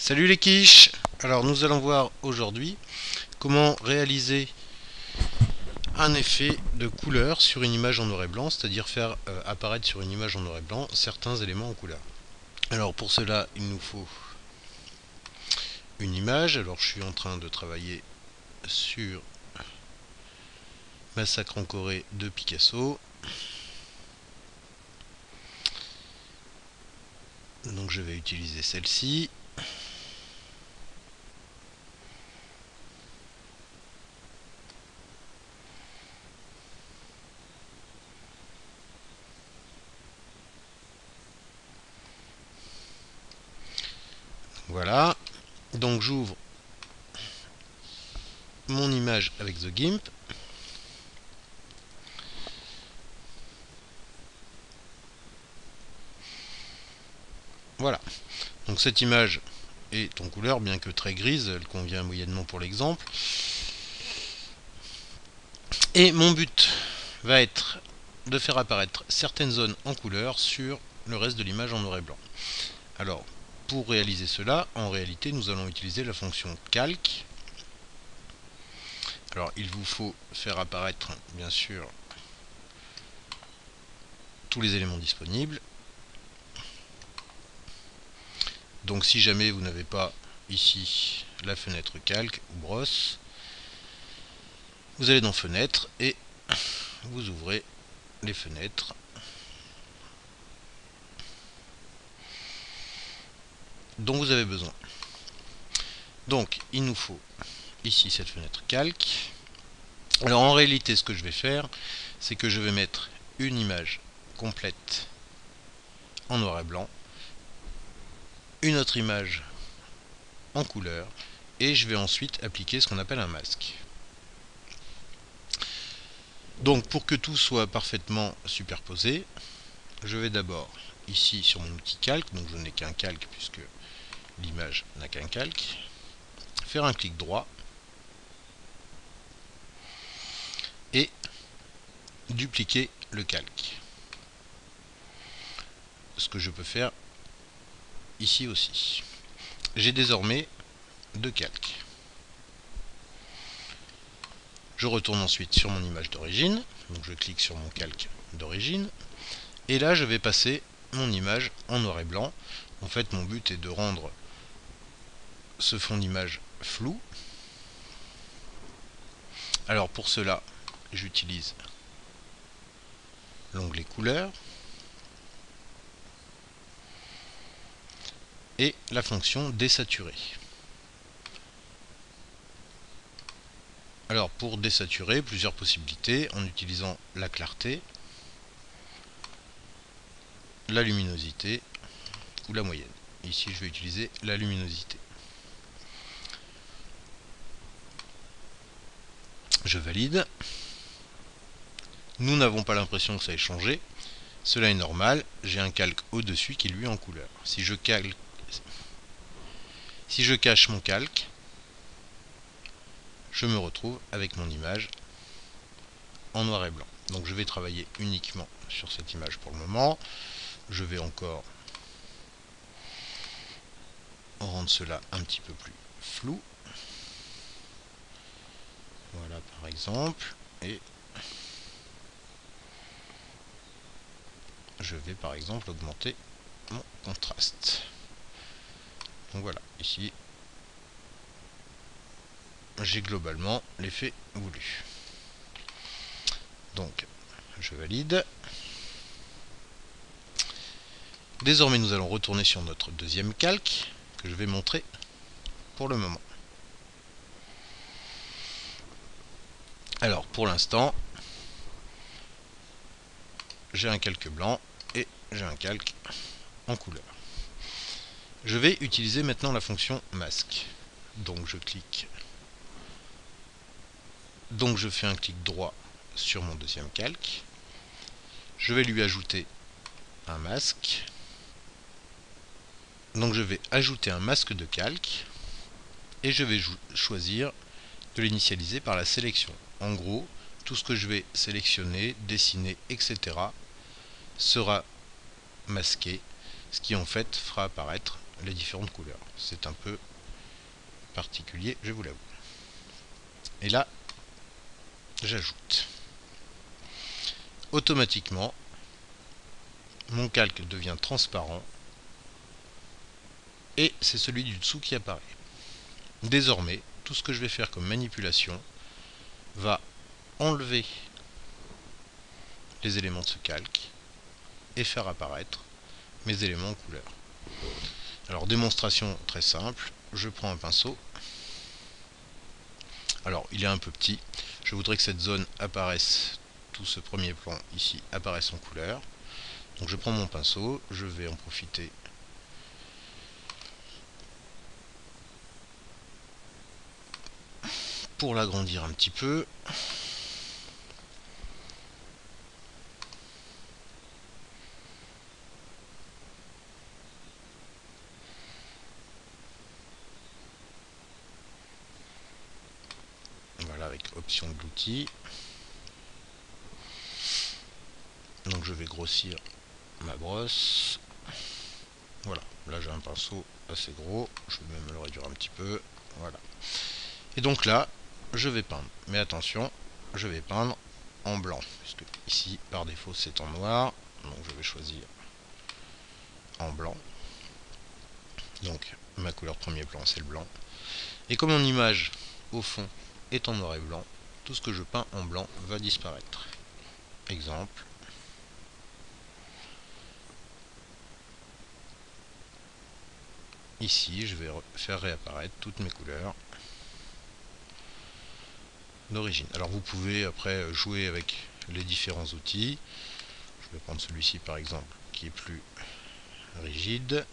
Salut les quiches. Alors nous allons voir aujourd'hui comment réaliser un effet de couleur sur une image en noir et blanc, c'est-à-dire faire apparaître sur une image en noir et blanc certains éléments en couleur. Alors pour cela il nous faut une image. Alors je suis en train de travailler sur Massacre en Corée de Picasso. Donc je vais utiliser celle-ci. Voilà. Donc j'ouvre mon image avec The GIMP. Voilà. Donc cette image est en couleur, bien que très grise, elle convient moyennement pour l'exemple. Et mon but va être de faire apparaître certaines zones en couleur sur le reste de l'image en noir et blanc. Alors, pour réaliser cela, en réalité, nous allons utiliser la fonction calque. Alors, il vous faut faire apparaître, bien sûr, tous les éléments disponibles. Donc, si jamais vous n'avez pas ici la fenêtre calque ou brosse, vous allez dans Fenêtre et vous ouvrez les fenêtres dont vous avez besoin. Donc, il nous faut ici cette fenêtre calque. Alors en réalité, ce que je vais faire, c'est que je vais mettre une image complète en noir et blanc, une autre image en couleur, et je vais ensuite appliquer ce qu'on appelle un masque. Donc pour que tout soit parfaitement superposé, je vais d'abord ici sur mon outil calque, donc je n'ai qu'un calque puisque l'image n'a qu'un calque, faire un clic droit et dupliquer le calque. Ce que je peux faire ici aussi. J'ai désormais deux calques. Je retourne ensuite sur mon image d'origine, donc je clique sur mon calque d'origine, et là je vais passer mon image en noir et blanc. En fait, mon but est de rendre ce fond d'image flou. Alors pour cela, j'utilise l'onglet couleurs et la fonction désaturer. Alors pour désaturer, plusieurs possibilités en utilisant la clarté, la luminosité ou la moyenne. Ici je vais utiliser la luminosité. Je valide. Nous n'avons pas l'impression que ça ait changé. Cela est normal, j'ai un calque au-dessus qui lui est en couleur. Si je cache mon calque, je me retrouve avec mon image en noir et blanc. Donc je vais travailler uniquement sur cette image pour le moment. Je vais encore rendre cela un petit peu plus flou. Voilà par exemple. Et je vais par exemple augmenter mon contraste. Donc voilà, ici j'ai globalement l'effet voulu. Donc je valide. Désormais nous allons retourner sur notre deuxième calque que je vais montrer pour le moment. Alors pour l'instant, j'ai un calque blanc et j'ai un calque en couleur. Je vais utiliser maintenant la fonction masque. Donc je fais un clic droit sur mon deuxième calque. Je vais lui ajouter un masque. Donc je vais ajouter un masque de calque et je vais choisir de l'initialiser par la sélection. En gros, tout ce que je vais sélectionner, dessiner, etc. sera masqué, ce qui en fait fera apparaître les différentes couleurs. C'est un peu particulier, je vous l'avoue. Et là, j'ajoute. Automatiquement, mon calque devient transparent et c'est celui du dessous qui apparaît. Désormais, tout ce que je vais faire comme manipulation va enlever les éléments de ce calque et faire apparaître mes éléments en couleur. Alors, démonstration très simple, je prends un pinceau. Alors, il est un peu petit, je voudrais que cette zone apparaisse, tout ce premier plan ici apparaisse en couleur. Donc je prends mon pinceau, je vais en profiter pour l'agrandir un petit peu. Voilà, avec option de l'outil. Donc je vais grossir ma brosse. Voilà, là j'ai un pinceau assez gros, je vais même le réduire un petit peu. Voilà. Et donc là, je vais peindre. Mais attention, je vais peindre en blanc, puisque ici, par défaut, c'est en noir. Donc je vais choisir en blanc. Donc ma couleur de premier plan, c'est le blanc. Et comme mon image, au fond, est en noir et blanc, tout ce que je peins en blanc va disparaître. Exemple. Ici, je vais faire réapparaître toutes mes couleurs d'origine. Alors vous pouvez après jouer avec les différents outils. Je vais prendre celui-ci par exemple, qui est plus rigide.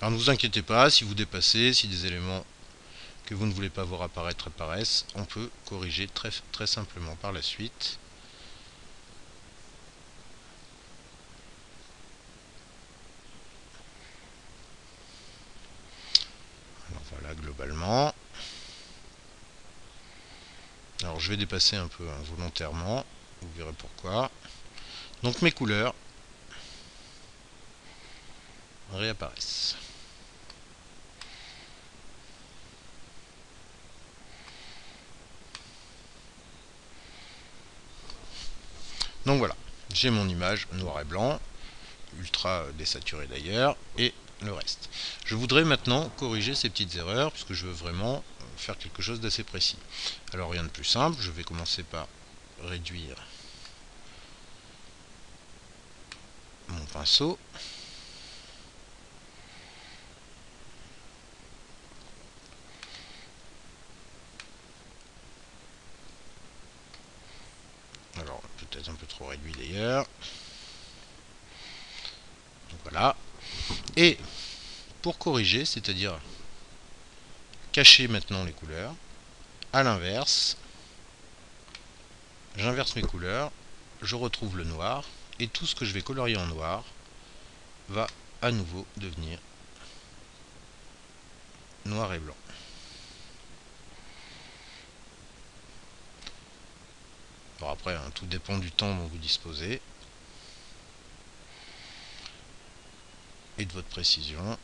Alors ne vous inquiétez pas, si vous dépassez, si des éléments que vous ne voulez pas voir apparaître apparaissent, on peut corriger très simplement par la suite. Alors voilà, globalement. Alors je vais dépasser un peu volontairement, vous verrez pourquoi. Donc mes couleurs réapparaissent. Donc voilà, j'ai mon image noir et blanc, ultra désaturée d'ailleurs, et le reste. Je voudrais maintenant corriger ces petites erreurs, puisque je veux vraiment faire quelque chose d'assez précis. Alors rien de plus simple, je vais commencer par réduire mon pinceau. Alors peut-être un peu trop réduit d'ailleurs. Voilà. Et pour corriger, c'est-à-dire cacher maintenant les couleurs, à l'inverse, j'inverse mes couleurs, je retrouve le noir, et tout ce que je vais colorier en noir va à nouveau devenir noir et blanc. Alors après, tout dépend du temps dont vous disposez et de votre précision.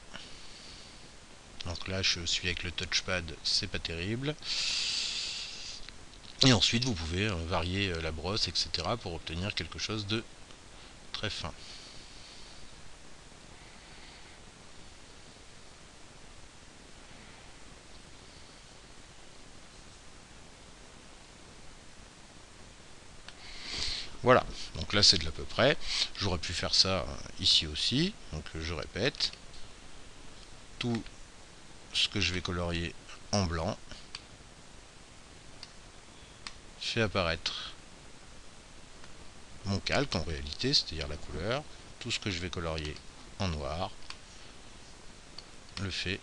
Donc là, je suis avec le touchpad, c'est pas terrible. Et ensuite, vous pouvez varier la brosse, etc. pour obtenir quelque chose de très fin. Voilà, donc là c'est de l'à peu près. J'aurais pu faire ça ici aussi, donc je répète. Tout ce que je vais colorier en blanc fait apparaître mon calque en réalité, c'est-à-dire la couleur. Tout ce que je vais colorier en noir le fait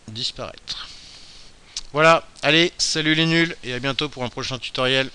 disparaître. Voilà, allez, salut les nuls et à bientôt pour un prochain tutoriel.